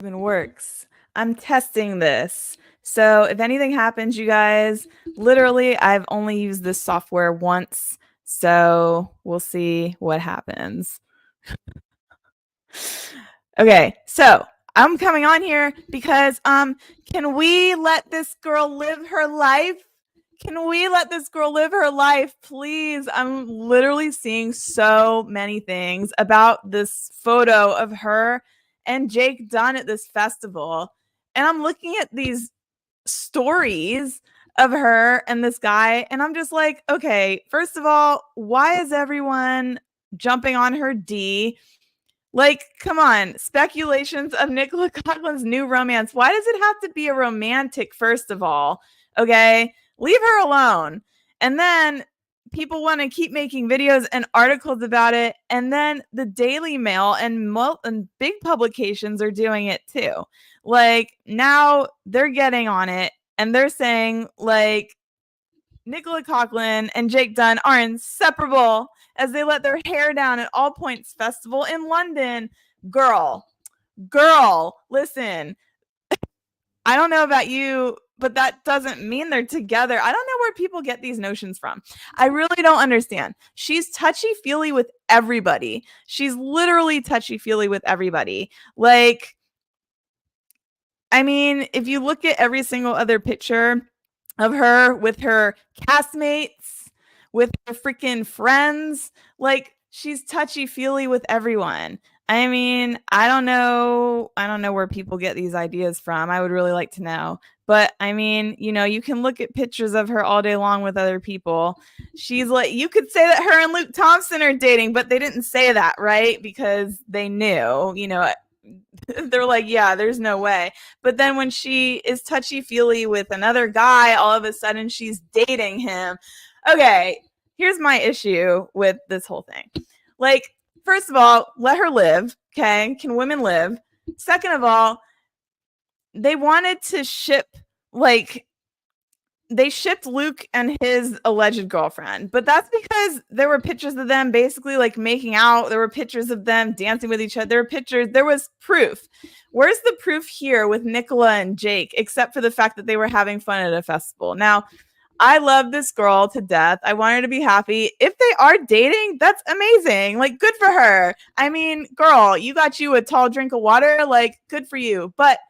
even works. I'm testing this. So if anything happens, you guys, literally, I've only used this software once. So we'll see what happens. Okay, so I'm coming on here because can we let this girl live her life? Can we let this girl live her life, please? I'm literally seeing so many things about this photo of her and Jake Dunn at this festival. And I'm looking at these stories of her and this guy, and I'm just like, okay, first of all, why is everyone jumping on her D? Like, come on, speculations of Nicola Coughlan's new romance. Why does it have to be a romantic, first of all? Okay, leave her alone. And then people want to keep making videos and articles about it. And then the Daily Mail and big publications are doing it too. Like, now they're getting on it and they're saying, like, Nicola Coughlan and Jake Dunn are inseparable as they let their hair down at All Points Festival in London. Girl, listen, I don't know about you, but that doesn't mean they're together. I don't know where people get these notions from. I really don't understand. She's touchy-feely with everybody. She's literally touchy-feely with everybody. Like, I mean, if you look at every single other picture of her with her castmates, with her freaking friends, like, she's touchy-feely with everyone. I mean, I don't know where people get these ideas from. I would really like to know. But I mean, you can look at pictures of her all day long with other people. She's like, you could say that her and Luke Thompson are dating, but they didn't say that, right? Because they knew, they're like, yeah, there's no way. But then when she is touchy-feely with another guy, all of a sudden she's dating him. Okay, here's my issue with this whole thing. Like, first of all, let her live, okay? Can women live? Second of all, they wanted to ship, like, they shipped Luke and his alleged girlfriend, but that's because there were pictures of them basically like making out. There were pictures of them dancing with each other. There was proof. Where's the proof here with Nicola and Jake, except for the fact that they were having fun at a festival? Now, I love this girl to death. I want her to be happy. If they are dating, that's amazing. Like, good for her. I mean, girl, you got you a tall drink of water. Like, good for you. But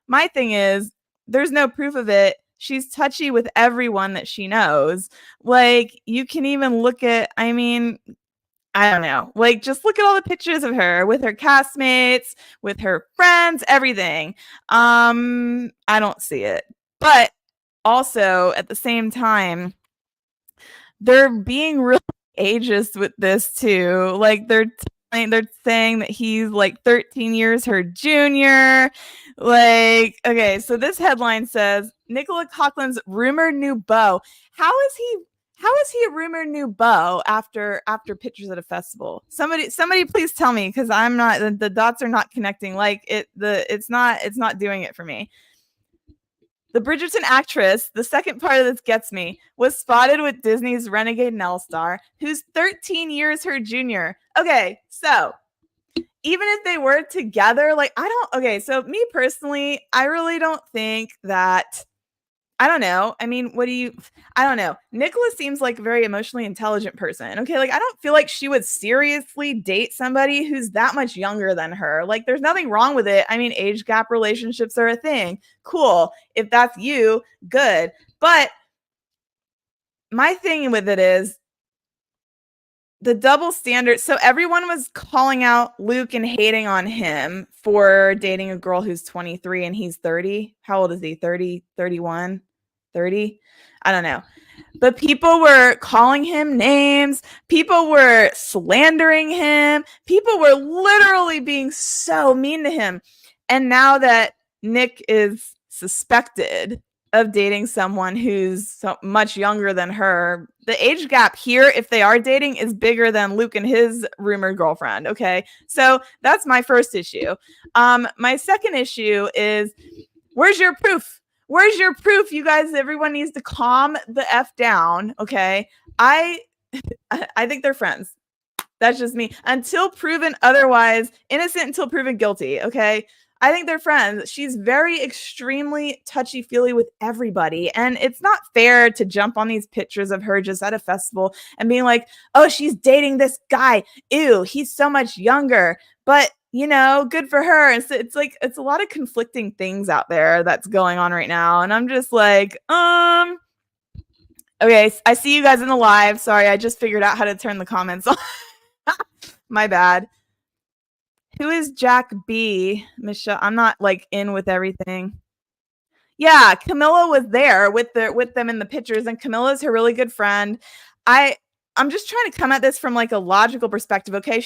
my thing is, there's no proof of it. She's touchy with everyone that she knows. Like, you can even look at, I mean, I don't know. Like, just look at all the pictures of her with her castmates, with her friends, everything. I don't see it. But also at the same time, they're being really ageist with this too. Like, they're saying that he's like 13 years her junior. Like, okay, so this headline says Nicola Coughlan's rumored new beau. How is he a rumored new beau after pictures at a festival? Somebody please tell me, because I'm not, the dots are not connecting. Like, it's not doing it for me. The Bridgerton actress, the second part of this gets me, was spotted with Disney's renegade Nell star, who's 13 years her junior. Okay, so even if they were together, like, so me personally, I really don't think that, I don't know. I mean, I don't know. Nicola seems like a very emotionally intelligent person. Okay. Like, I don't feel like she would seriously date somebody who's that much younger than her. Like, there's nothing wrong with it. I mean, age gap relationships are a thing. Cool. If that's you, good. But my thing with it is the double standard. So everyone was calling out Luke and hating on him for dating a girl who's 23 and he's 30. How old is he? 30, 31? 30? I don't know. But people were calling him names. People were slandering him. People were literally being so mean to him. And now that Nick is suspected of dating someone who's so much younger than her, the age gap here, if they are dating, is bigger than Luke and his rumored girlfriend. Okay. So that's my first issue. My second issue is, where's your proof? Where's your proof? You guys, everyone needs to calm the F down. Okay. I think they're friends. That's just me. Until proven otherwise, innocent until proven guilty. Okay. I think they're friends. She's very extremely touchy-feely with everybody. And it's not fair to jump on these pictures of her just at a festival and being like, oh, she's dating this guy. Ew, he's so much younger. But, you know, good for her. And so it's like, it's a lot of conflicting things out there that's going on right now. And I'm just like, okay, I see you guys in the live. Sorry, I just figured out how to turn the comments on. My bad. Who is Jack B? Michelle, I'm not like in with everything. Yeah, Camilla was there with them in the pictures, and Camilla's her really good friend. I'm just trying to come at this from like a logical perspective. Okay,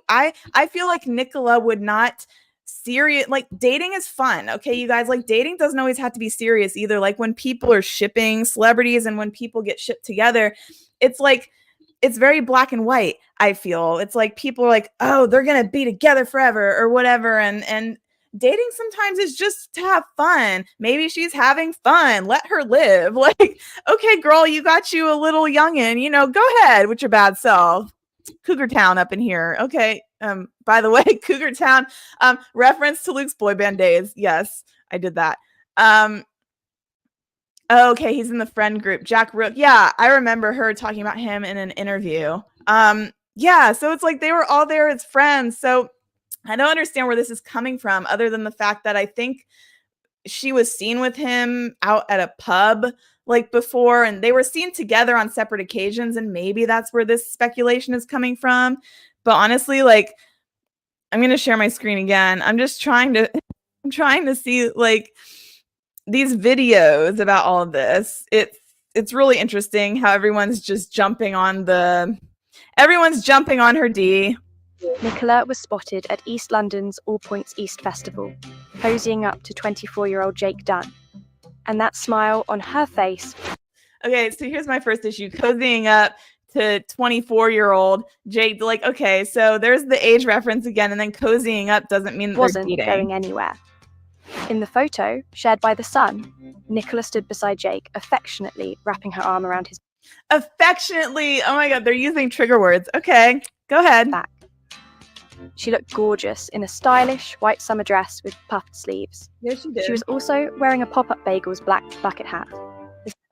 I feel like Nicola would not serious like dating is fun. Okay, you guys, like dating doesn't always have to be serious either. Like when people are shipping celebrities and when people get shipped together, it's like it's very black and white. I feel it's like people are like, oh, they're gonna be together forever or whatever, and dating sometimes is just to have fun. Maybe she's having fun. Let her live. Like, okay, girl, you got you a little youngin', you know, go ahead with your bad self. Cougar Town up in here. Okay. By the way, Cougar Town, reference to Luke's boy band days. Yes, I did that. Okay, he's in the friend group. Jack Rook. Yeah, I remember her talking about him in an interview. Yeah, so it's like they were all there as friends. So I don't understand where this is coming from, other than the fact that I think she was seen with him out at a pub like before, and they were seen together on separate occasions, and maybe that's where this speculation is coming from. But honestly, like, I'm gonna share my screen again. I'm trying to see like these videos about all of this. It's really interesting how everyone's jumping on her D. Nicola was spotted at East London's All Points East Festival, cozying up to 24-year-old Jake Dunn. And that smile on her face. Okay, so here's my first issue. Cozying up to 24-year-old Jake. Like, okay, so there's the age reference again, and then cozying up doesn't mean that wasn't they're dating. Going anywhere. In the photo, shared by The Sun, Nicola stood beside Jake, affectionately wrapping her arm around his affectionately. Oh my God, they're using trigger words. Okay, go ahead. Back. She looked gorgeous in a stylish white summer dress with puffed sleeves. Yes, she did. She was also wearing a Pop-Up Bagels black bucket hat.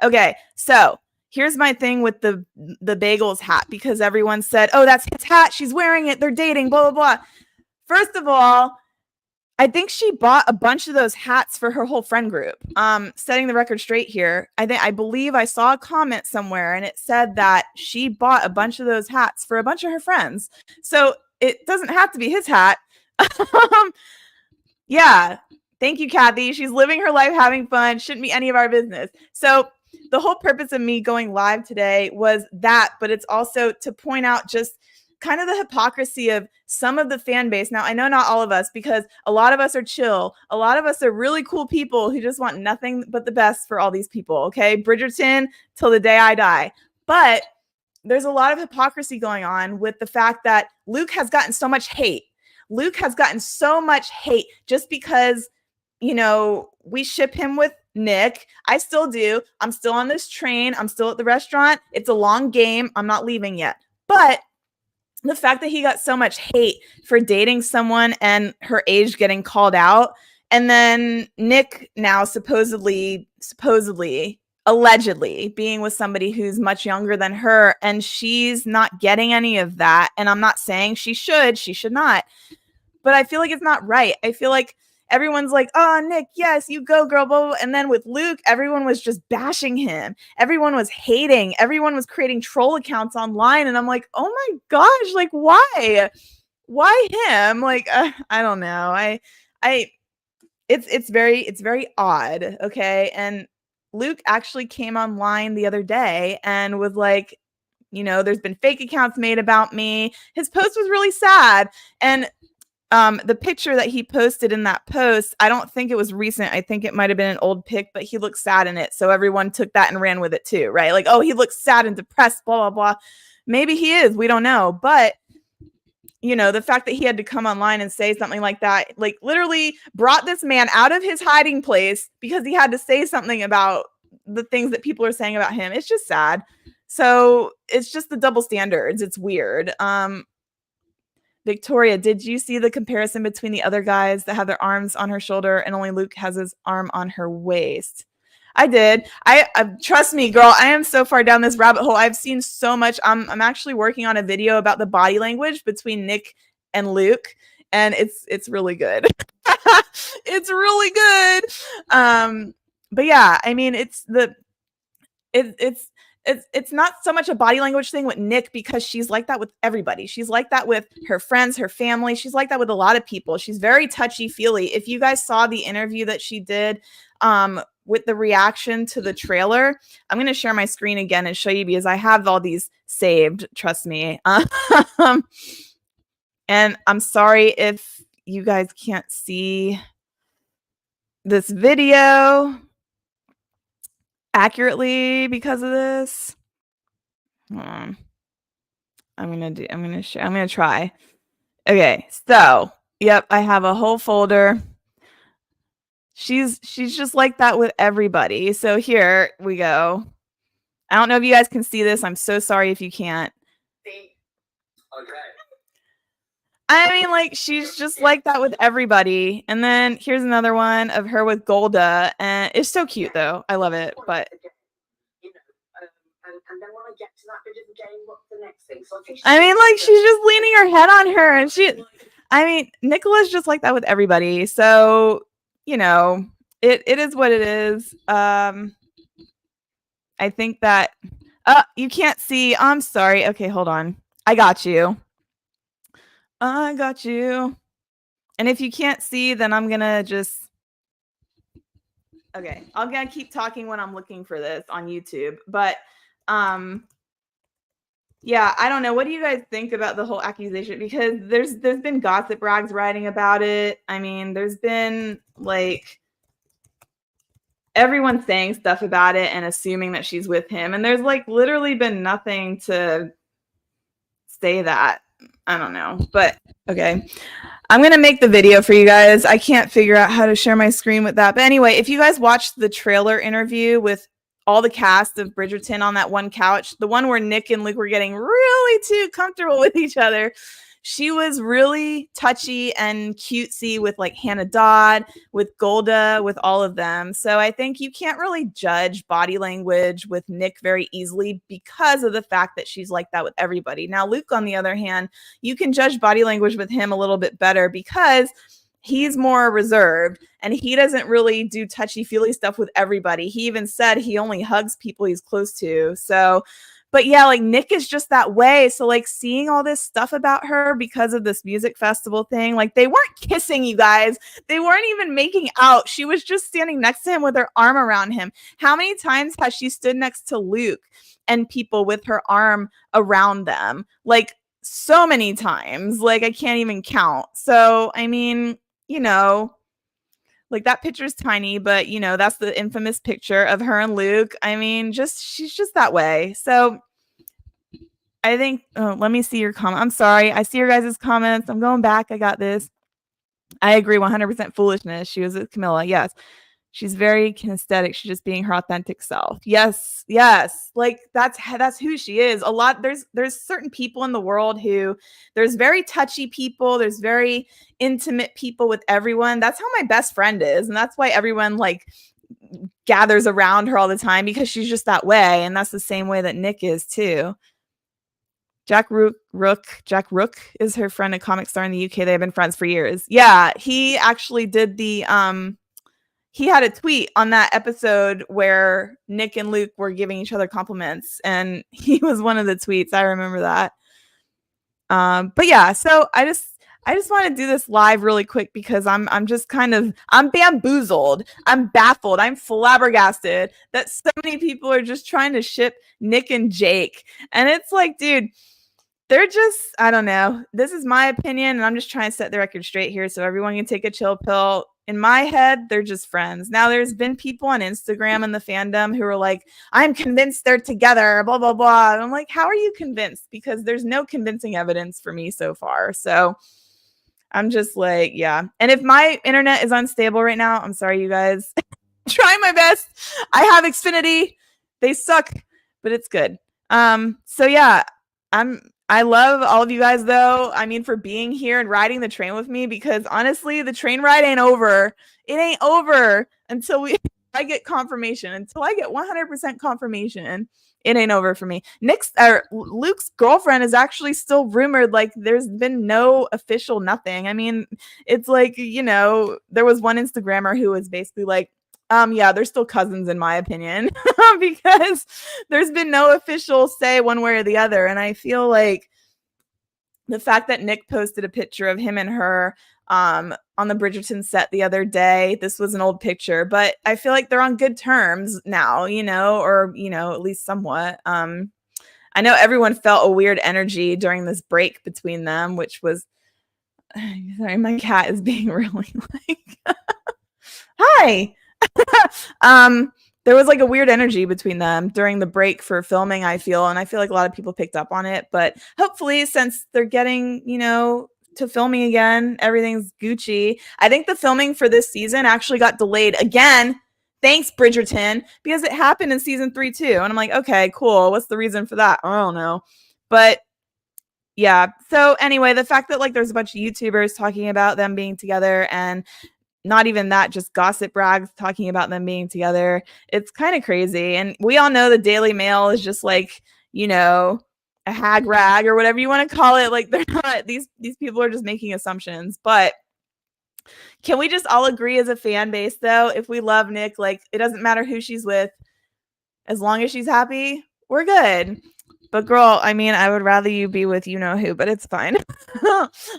Okay, so here's my thing with the Bagels hat, because everyone said, oh, that's his hat. She's wearing it. They're dating, blah, blah, blah. First of all, I think she bought a bunch of those hats for her whole friend group. Setting the record straight here. I believe I saw a comment somewhere and it said that she bought a bunch of those hats for a bunch of her friends. So it doesn't have to be his hat. Yeah. Thank you, Kathy. She's living her life, having fun. Shouldn't be any of our business. So the whole purpose of me going live today was that, but it's also to point out just kind of the hypocrisy of some of the fan base. Now, I know not all of us, because a lot of us are chill. A lot of us are really cool people who just want nothing but the best for all these people. Okay. Bridgerton till the day I die. But there's a lot of hypocrisy going on with the fact that Luke has gotten so much hate. Luke has gotten so much hate just because, you know, we ship him with Nic. I still do. I'm still on this train. I'm still at the restaurant. It's a long game. I'm not leaving yet. But the fact that he got so much hate for dating someone and her age getting called out, and then Nic now supposedly, allegedly being with somebody who's much younger than her, and she's not getting any of that. And I'm not saying she should not, but I feel like it's not right. I feel like everyone's like, oh, Nic, yes, you go, girl, blah, blah, blah. And then with Luke, everyone was just bashing him. Everyone was hating. Everyone was creating troll accounts online. And I'm like, oh my gosh, like, why? Why him? Like, I don't know. It's very odd. Okay. And Luke actually came online the other day and was like, you know, there's been fake accounts made about me. His post was really sad. And the picture that he posted in that post, I don't think it was recent. I think it might have been an old pic, but he looked sad in it. So everyone took that and ran with it too, right? Like, oh, he looks sad and depressed, blah, blah, blah. Maybe he is. We don't know. But, you know, the fact that he had to come online and say something like that, like literally brought this man out of his hiding place because he had to say something about the things that people are saying about him. It's just sad. So it's just the double standards. It's weird. Victoria, did you see the comparison between the other guys that have their arms on her shoulder and only Luke has his arm on her waist? I did. I trust me, girl. I am so far down this rabbit hole. I've seen so much. I'm actually working on a video about the body language between Nic and Luke, and it's really good. It's really good. But yeah, I mean, it's not so much a body language thing with Nic because she's like that with everybody. She's like that with her friends, her family. She's like that with a lot of people. She's very touchy-feely. If you guys saw the interview that she did with the reaction to the trailer, I'm going to share my screen again and show you because I have all these saved, trust me. And I'm sorry if you guys can't see this video accurately because of this. Hold on. I'm gonna try. Okay, so yep, I have a whole folder. She's just like that with everybody. So here we go. I don't know if you guys can see this. I'm so sorry if you can't. Okay. I mean, like, she's just like that with everybody. And then here's another one of her with Golda, and it's so cute though. I love it. But and then when I get to that bit of the game, what's the next thing? So I mean, like, she's just leaning her head on her, and I mean, Nicola's just like that with everybody. So, you know, it is what it is. I think that you can't see. I'm sorry. Okay, hold on. I got you. And if you can't see, then I'm gonna just okay. I'm gonna keep talking when I'm looking for this on YouTube. But yeah, I don't know. What do you guys think about the whole accusation? Because there's been gossip rags writing about it. I mean, there's been like everyone saying stuff about it and assuming that she's with him, and there's like literally been nothing to say that. I don't know, but okay. I'm going to make the video for you guys. I can't figure out how to share my screen with that. But anyway, if you guys watched the trailer interview with all the cast of Bridgerton on that one couch, the one where Nic and Luke were getting really too comfortable with each other, she was really touchy and cutesy with like Hannah Dodd, with Golda, with all of them. So I think you can't really judge body language with Nic very easily because of the fact that she's like that with everybody. Now, Luke, on the other hand, you can judge body language with him a little bit better because he's more reserved and he doesn't really do touchy-feely stuff with everybody. He even said he only hugs people he's close to. So but yeah, like Nic is just that way. So like seeing all this stuff about her because of this music festival thing, like they weren't kissing, you guys. They weren't even making out. She was just standing next to him with her arm around him. How many times has she stood next to Luke and people with her arm around them? Like so many times. Like I can't even count. So I mean, you know, like that picture's tiny, but you know, that's the infamous picture of her and Luke. I mean, she's just that way. So I think, let me see your comment. I'm sorry. I see your guys' comments. I'm going back. I got this. I agree 100% foolishness. She was with Camilla. Yes. She's very kinesthetic. She's just being her authentic self. Yes. Yes. Like that's who she is. A lot. There's certain people in the world who there's very touchy people. There's very intimate people with everyone. That's how my best friend is. And that's why everyone like gathers around her all the time because she's just that way. And that's the same way that Nic is too. Jack Rook is her friend, a comic star in the UK. They've been friends for years. Yeah. He actually did the, he had a tweet on that episode where Nic and Luke were giving each other compliments, and he was one of the tweets. I remember that. But yeah, so I just want to do this live really quick because I'm bamboozled. I'm baffled. I'm flabbergasted that so many people are just trying to ship Nic and Jake. And it's like, dude, they're just, I don't know. This is my opinion, and I'm just trying to set the record straight here so everyone can take a chill pill. In my head, they're just friends. Now, there's been people on Instagram in the fandom who are like, I'm convinced they're together, blah, blah, blah. And I'm like, how are you convinced? Because there's no convincing evidence for me so far. So I'm just like, yeah. And if my internet is unstable right now, I'm sorry, you guys. Trying my best. I have Xfinity. They suck, but it's good. So yeah, I love all of you guys, though. I mean, for being here and riding the train with me, because honestly, the train ride ain't over. It ain't over until I get confirmation. Until I get 100% confirmation, it ain't over for me. Luke's girlfriend is actually still rumored. Like, there's been no official nothing. I mean, it's like, there was one Instagrammer who was basically like, yeah, they're still cousins in my opinion, because there's been no official say one way or the other. And I feel like the fact that Nic posted a picture of him and her on the Bridgerton set the other day, this was an old picture, but I feel like they're on good terms now, or, at least somewhat. I know everyone felt a weird energy during this break between them, which was, sorry, my cat is being really like, hi. There was like a weird energy between them during the break for filming, I feel, and I feel like a lot of people picked up on it, but hopefully since they're getting, to filming again, everything's Gucci. I think the filming for this season actually got delayed again. Thanks, Bridgerton, because it happened in season 3 too. And I'm like, okay, cool. What's the reason for that? I don't know. But yeah. So anyway, the fact that like there's a bunch of YouTubers talking about them being together, and not even that, just gossip rags talking about them being together. It's kind of crazy. And we all know the Daily Mail is just like, a hag rag or whatever you want to call it. Like, they're not, these people are just making assumptions. But can we just all agree as a fan base, though, if we love Nic, like, it doesn't matter who she's with, as long as she's happy, we're good. But girl, I mean, I would rather you be with who, but it's fine.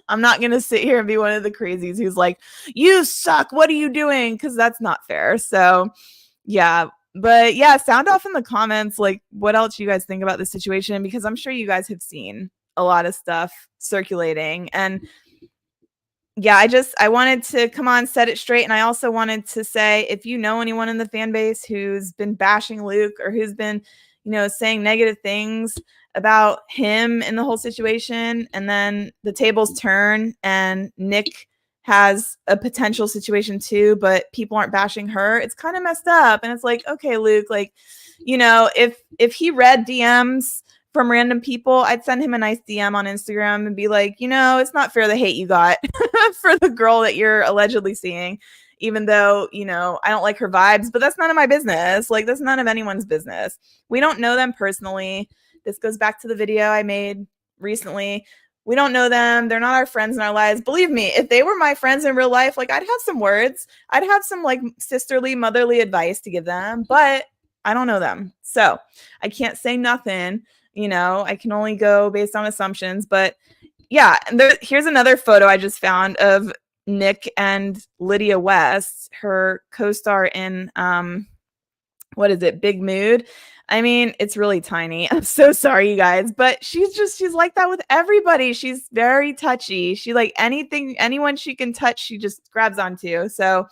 I'm not going to sit here and be one of the crazies who's like, you suck. What are you doing? Because that's not fair. So yeah. But yeah, sound off in the comments, like, what else you guys think about this situation, because I'm sure you guys have seen a lot of stuff circulating. And yeah, I wanted to come on, set it straight. And I also wanted to say, if you know anyone in the fan base who's been bashing Luke, or who's been, saying negative things about him in the whole situation, and then the tables turn and Nic has a potential situation too, but people aren't bashing her, it's kind of messed up. And it's like, okay, Luke, like, if he read DMs from random people, I'd send him a nice DM on Instagram and be like, it's not fair the hate you got for the girl that you're allegedly seeing, even though, I don't like her vibes, but that's none of my business. Like, that's none of anyone's business. We don't know them personally. This goes back to the video I made recently. We don't know them. They're not our friends in our lives. Believe me, if they were my friends in real life, like, I'd have some words. I'd have some like sisterly, motherly advice to give them, but I don't know them. So I can't say nothing. I can only go based on assumptions. But yeah, and here's another photo I just found of Nic and Lydia West, her co-star in what is it, Big Mood. I mean, it's really tiny. I'm so sorry, you guys, but she's like that with everybody. She's very touchy. She, like, anyone she can touch, she just grabs onto. So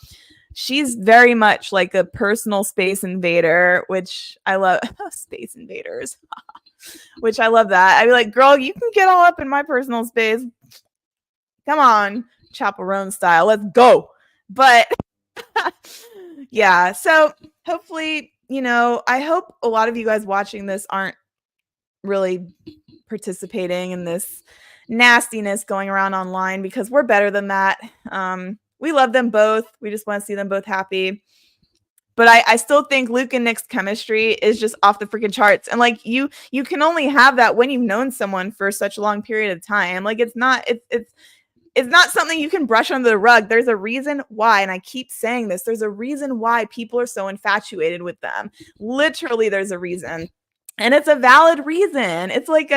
she's very much like a personal space invader, which I love. Space invaders. Which I love that. I'd be like, girl, you can get all up in my personal space. Come on, chaperone style. Let's go. But yeah, so hopefully, I hope a lot of you guys watching this aren't really participating in this nastiness going around online, because we're better than that. We love them both. We just want to see them both happy. But I still think Luke and Nic's chemistry is just off the freaking charts. And like, you can only have that when you've known someone for such a long period of time. Like, it's not something you can brush under the rug. There's a reason why, and I keep saying this, there's a reason why people are so infatuated with them. Literally, there's a reason. And it's a valid reason. It's like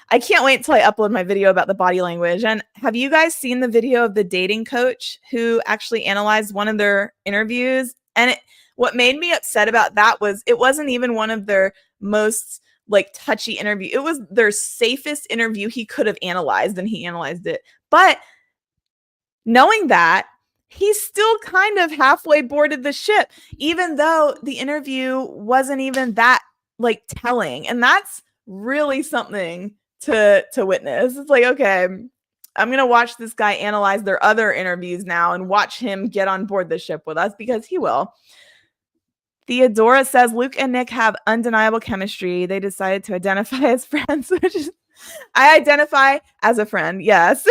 I can't wait until I upload my video about the body language. And have you guys seen the video of the dating coach who actually analyzed one of their interviews? And what made me upset about that was it wasn't even one of their most like touchy interview. It was their safest interview he could have analyzed, and he analyzed it. But knowing that, he still kind of halfway boarded the ship, even though the interview wasn't even that like telling. And that's really something to witness. It's like, okay, I'm going to watch this guy analyze their other interviews now and watch him get on board the ship with us, because he will. Theodora says Luke and Nic have undeniable chemistry. They decided to identify as friends, which is I identify as a friend. Yes.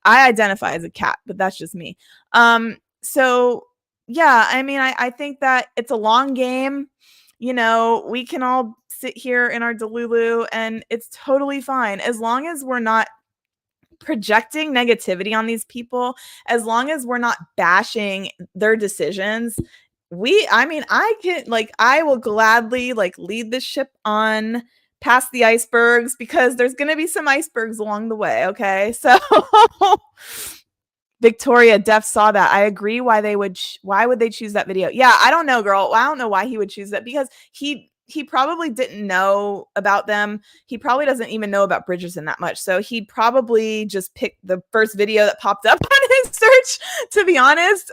I identify as a cat, but that's just me. So yeah, I mean, I think that it's a long game. You know, we can all sit here in our Delulu and it's totally fine as long as we're not projecting negativity on these people, as long as we're not bashing their decisions. I mean, I can, like, I will gladly, like, lead the ship on past the icebergs because there's going to be some icebergs along the way. Okay. So Victoria Def saw that. I agree. Why would they choose that video? Yeah, I don't know, girl. I don't know why he would choose that because he probably didn't know about them. He probably doesn't even know about Bridgerton that much. So he probably just picked the first video that popped up on his search, to be honest.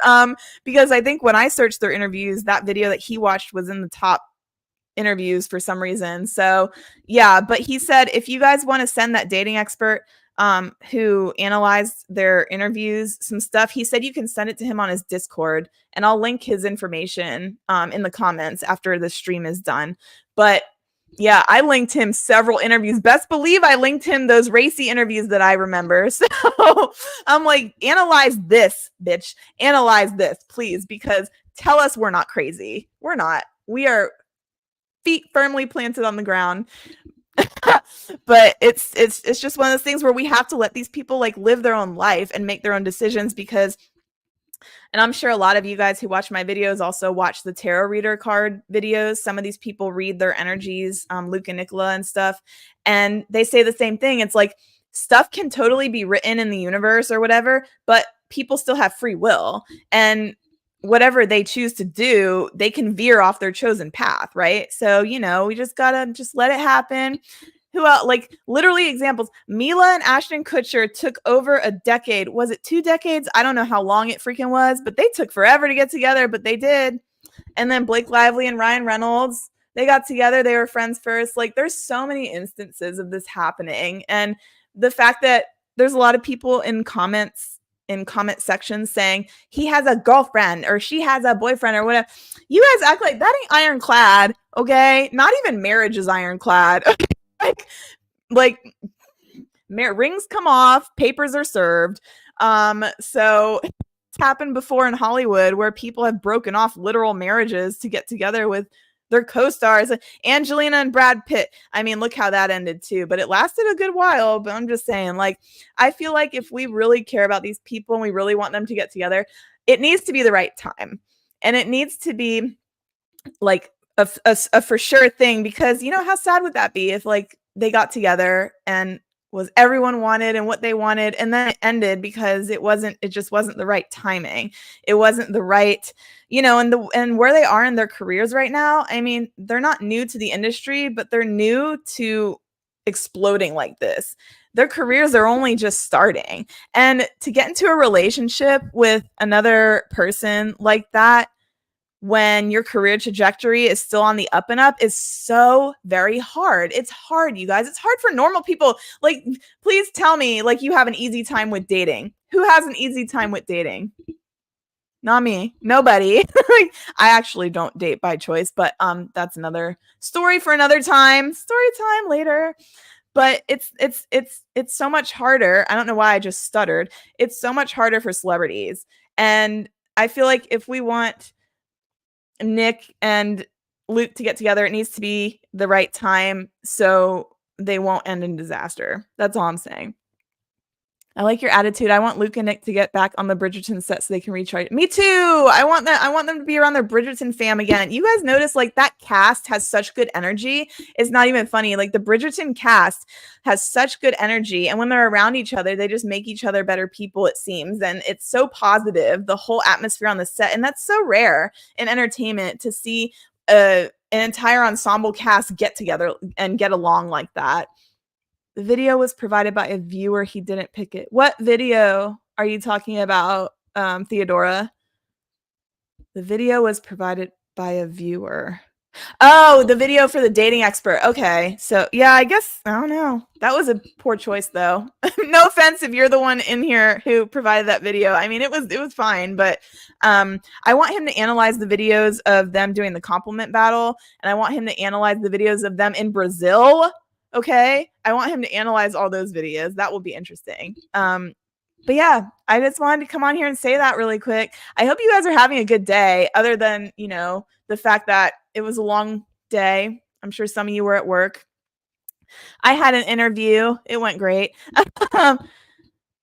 Because I think when I searched their interviews, that video that he watched was in the top interviews for some reason. So yeah, but he said if you guys want to send that dating expert who analyzed their interviews some stuff, he said you can send it to him on his Discord, and I'll link his information in the comments after the stream is done. But yeah, I linked him several interviews. Best believe I linked him those racy interviews that I remember. So I'm like, analyze this, bitch. Analyze this, please, because tell us we're not crazy. We're not. We are feet firmly planted on the ground. But it's just one of those things where we have to let these people like live their own life and make their own decisions because, and I'm sure a lot of you guys who watch my videos also watch the tarot reader card videos. Some of these people read their energies, Luke and Nicola and stuff, and they say the same thing. It's like stuff can totally be written in the universe or whatever, but people still have free will, and whatever they choose to do, they can veer off their chosen path, right? So, you know, we just gotta just let it happen. Who else? Like literally examples. Mila and Ashton Kutcher took over a decade. Was it 2 decades? I don't know how long it freaking was, but they took forever to get together, but they did. And then Blake Lively and Ryan Reynolds, they got together. They were friends first. Like there's so many instances of this happening. And the fact that there's a lot of people in comment sections saying he has a girlfriend or she has a boyfriend or whatever. You guys act like that ain't ironclad, okay? Not even marriage is ironclad. like rings come off, papers are served. So it's happened before in Hollywood where people have broken off literal marriages to get together with their co-stars, Angelina and Brad Pitt. I mean, look how that ended too, but it lasted a good while. But I'm just saying, like, I feel like if we really care about these people and we really want them to get together, it needs to be the right time. And it needs to be like a for sure thing, because you know how sad would that be if like they got together and was everyone wanted and what they wanted, and then it ended because it just wasn't the right timing. It wasn't the right, you know, and where they are in their careers right now. I mean, they're not new to the industry, but they're new to exploding like this. Their careers are only just starting. And to get into a relationship with another person like that when your career trajectory is still on the up and up is so very hard. It's hard, you guys. It's hard for normal people. Like, please tell me, like, you have an easy time with dating. Who has an easy time with dating? Not me. Nobody. I actually don't date by choice, but that's another story for another time. Story time later. But it's so much harder. I don't know why I just stuttered. It's so much harder for celebrities. And I feel like if we want Nic and Luke to get together, it needs to be the right time so they won't end in disaster. That's all I'm saying. I like your attitude. I want Luke and Nic to get back on the Bridgerton set so they can recharge. Me too. I want that. I want them to be around their Bridgerton fam again. You guys notice like that cast has such good energy. It's not even funny. Like the Bridgerton cast has such good energy, and when they're around each other, they just make each other better people, it seems. And it's so positive, the whole atmosphere on the set, and that's so rare in entertainment to see an entire ensemble cast get together and get along like that. The video was provided by a viewer. He didn't pick it. What video are you talking about, Theodora? The video was provided by a viewer. Oh, the video for the dating expert. Okay. So, yeah, I guess, I don't know. That was a poor choice, though. No offense if you're the one in here who provided that video. I mean, it was fine, but I want him to analyze the videos of them doing the compliment battle, and I want him to analyze the videos of them in Brazil. Okay. I want him to analyze all those videos. That will be interesting. But yeah, I just wanted to come on here and say that really quick. I hope you guys are having a good day, other than, the fact that it was a long day. I'm sure some of you were at work. I had an interview. It went great.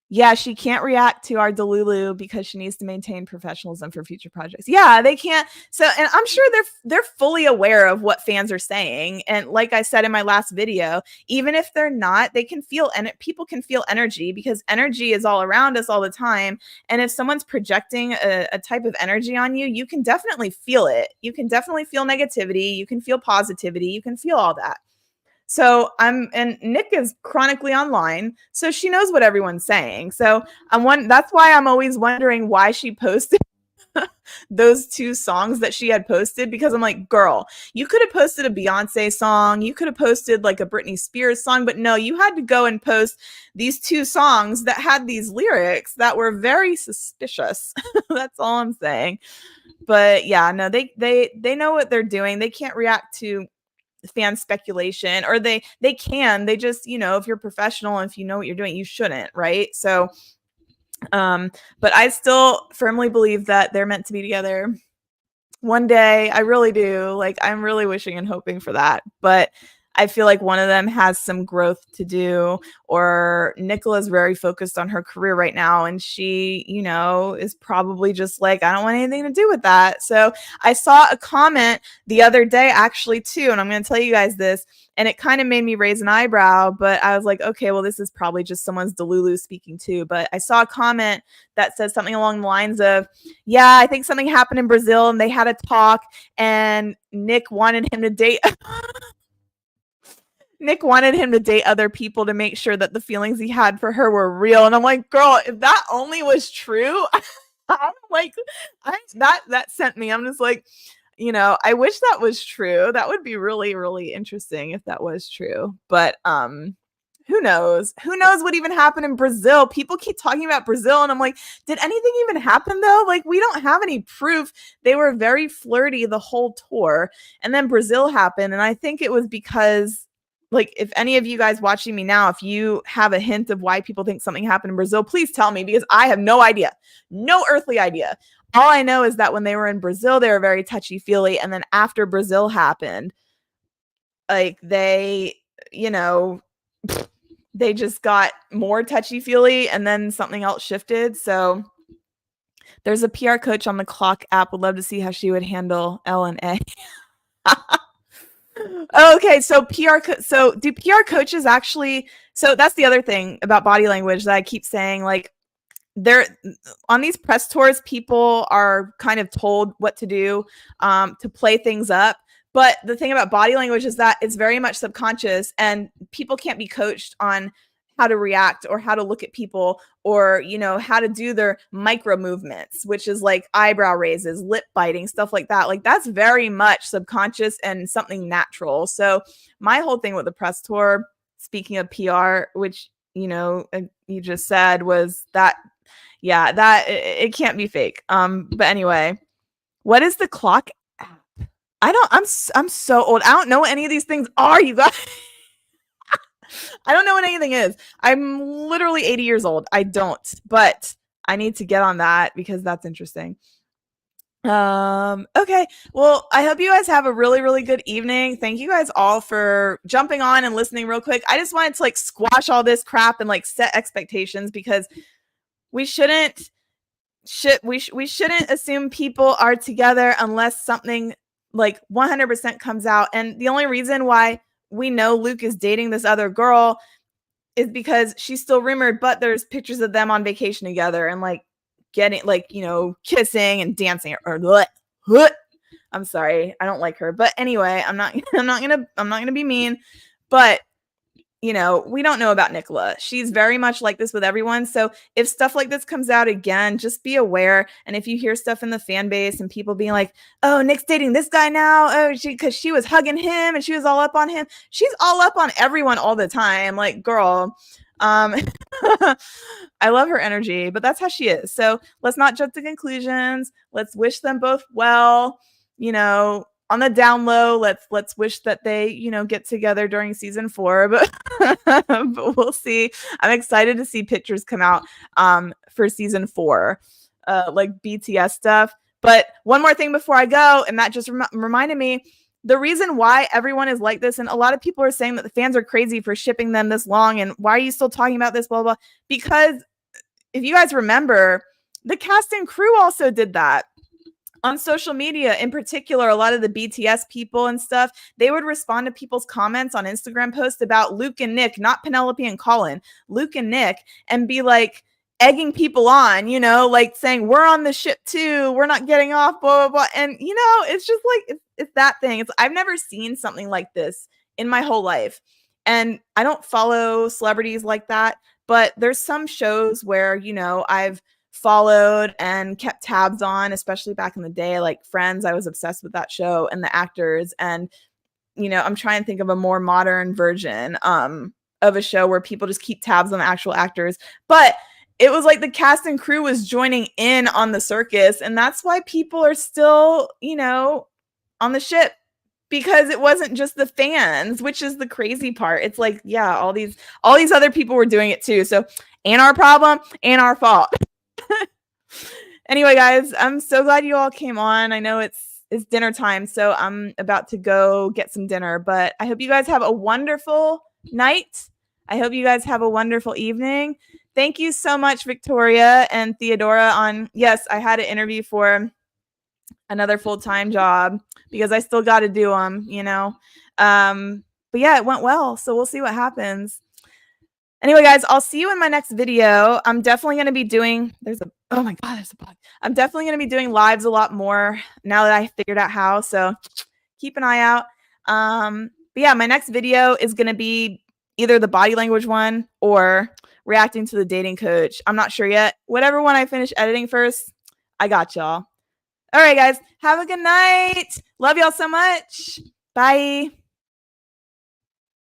Yeah, she can't react to our Delulu because she needs to maintain professionalism for future projects. Yeah, they can't. So, and I'm sure they're fully aware of what fans are saying. And like I said in my last video, even if they're not, they can feel, and people can feel energy, because energy is all around us all the time. And if someone's projecting a type of energy on you, you can definitely feel it. You can definitely feel negativity. You can feel positivity. You can feel all that. So and Nic is chronically online, so she knows what everyone's saying. So that's why I'm always wondering why she posted those 2 songs that she had posted, because I'm like, girl, you could have posted a Beyonce song, you could have posted like a Britney Spears song, but no, you had to go and post these 2 songs that had these lyrics that were very suspicious. That's all I'm saying. But yeah, no, they know what they're doing. They can't react to fan speculation, or they can, they just, if you're professional and if you know what you're doing, you shouldn't, right? So but I still firmly believe that they're meant to be together one day. I really do. Like, I'm really wishing and hoping for that, but I feel like one of them has some growth to do, or Nicola's very focused on her career right now, and she, is probably just like, I don't want anything to do with that. So I saw a comment the other day, actually, too, and I'm going to tell you guys this, and it kind of made me raise an eyebrow, but I was like, okay, well, this is probably just someone's Delulu speaking too. But I saw a comment that says something along the lines of, yeah, I think something happened in Brazil and they had a talk, and Nic wanted him to date Nic wanted him to date other people to make sure that the feelings he had for her were real. And I'm like, girl, if that only was true, I'm like, that sent me. I'm just like, I wish that was true. That would be really, really interesting if that was true. But who knows? Who knows what even happened in Brazil? People keep talking about Brazil, and I'm like, did anything even happen though? Like, we don't have any proof. They were very flirty the whole tour, and then Brazil happened, and I think it was because, like, if any of you guys watching me now, if you have a hint of why people think something happened in Brazil, please tell me, because I have no idea. No earthly idea. All I know is that when they were in Brazil, they were very touchy-feely. And then after Brazil happened, like, they just got more touchy-feely, and then something else shifted. So there's a PR coach on the Clock app. Would love to see how she would handle L and A. Okay, so do PR coaches actually, so that's the other thing about body language that I keep saying, like, they're on these press tours, people are kind of told what to do, to play things up. But the thing about body language is that it's very much subconscious, and people can't be coached on how to react or how to look at people, or how to do their micro movements, which is like eyebrow raises, lip biting, stuff like that. Like, that's very much subconscious and something natural. So my whole thing with the press tour, speaking of PR, which you just said, was that, yeah, that it can't be fake. But anyway, what is the Clock app? I'm so old. I don't know what any of these things are, you guys. I don't know what anything is. I'm literally 80 years old. I don't, but I need to get on that because that's interesting. Okay. Well, I hope you guys have a really, really good evening. Thank you guys all for jumping on and listening real quick. I just wanted to like squash all this crap and like set expectations, because we shouldn't assume people are together unless something like 100% comes out. And the only reason why we know Luke is dating this other girl is because she's still rumored, but there's pictures of them on vacation together and like getting like, kissing and dancing, or bleh. I'm sorry, I don't like her. But anyway, I'm not gonna be mean, but we don't know about Nicola. She's very much like this with everyone. So if stuff like this comes out again, just be aware. And if you hear stuff in the fan base and people being like, oh, Nic's dating this guy now, oh, because she was hugging him and she was all up on him. She's all up on everyone all the time. Like, girl, I love her energy, but that's how she is. So let's not jump to conclusions. Let's wish them both well. on the down low, let's wish that they, get together during season 4, but we'll see. I'm excited to see pictures come out for season 4, like BTS stuff. But one more thing before I go, and that just reminded me, the reason why everyone is like this, and a lot of people are saying that the fans are crazy for shipping them this long, and why are you still talking about this, blah, blah, because if you guys remember, the cast and crew also did that. On social media, in particular, a lot of the BTS people and stuff, they would respond to people's comments on Instagram posts about Luke and Nic, not Penelope and Colin, Luke and Nic, and be like egging people on, like saying, we're on the ship too, we're not getting off, blah, blah, blah. And, it's just like, it's that thing. I've never seen something like this in my whole life. And I don't follow celebrities like that, but there's some shows where, I've followed and kept tabs on, especially back in the day, like Friends. I was obsessed with that show and the actors. And, I'm trying to think of a more modern version of a show where people just keep tabs on the actual actors. But it was like the cast and crew was joining in on the circus. And that's why people are still, on the ship, because it wasn't just the fans, which is the crazy part. It's like, yeah, all these other people were doing it too. So ain't our problem, ain't our fault. Anyway, guys, I'm so glad you all came on. I know it's dinner time, so I'm about to go get some dinner, but I hope you guys have a wonderful night. I hope you guys have a wonderful evening. Thank you so much, Victoria and Theodora. Yes, I had an interview for another full-time job because I still got to do them, but yeah, it went well, so we'll see what happens. Anyway, guys, I'll see you in my next video. I'm definitely going to be doing, oh my God, there's a bug. I'm definitely going to be doing lives a lot more now that I figured out how, so keep an eye out. But yeah, my next video is going to be either the body language one or reacting to the dating coach. I'm not sure yet. Whatever one I finish editing first, I got y'all. All right, guys, have a good night. Love y'all so much. Bye.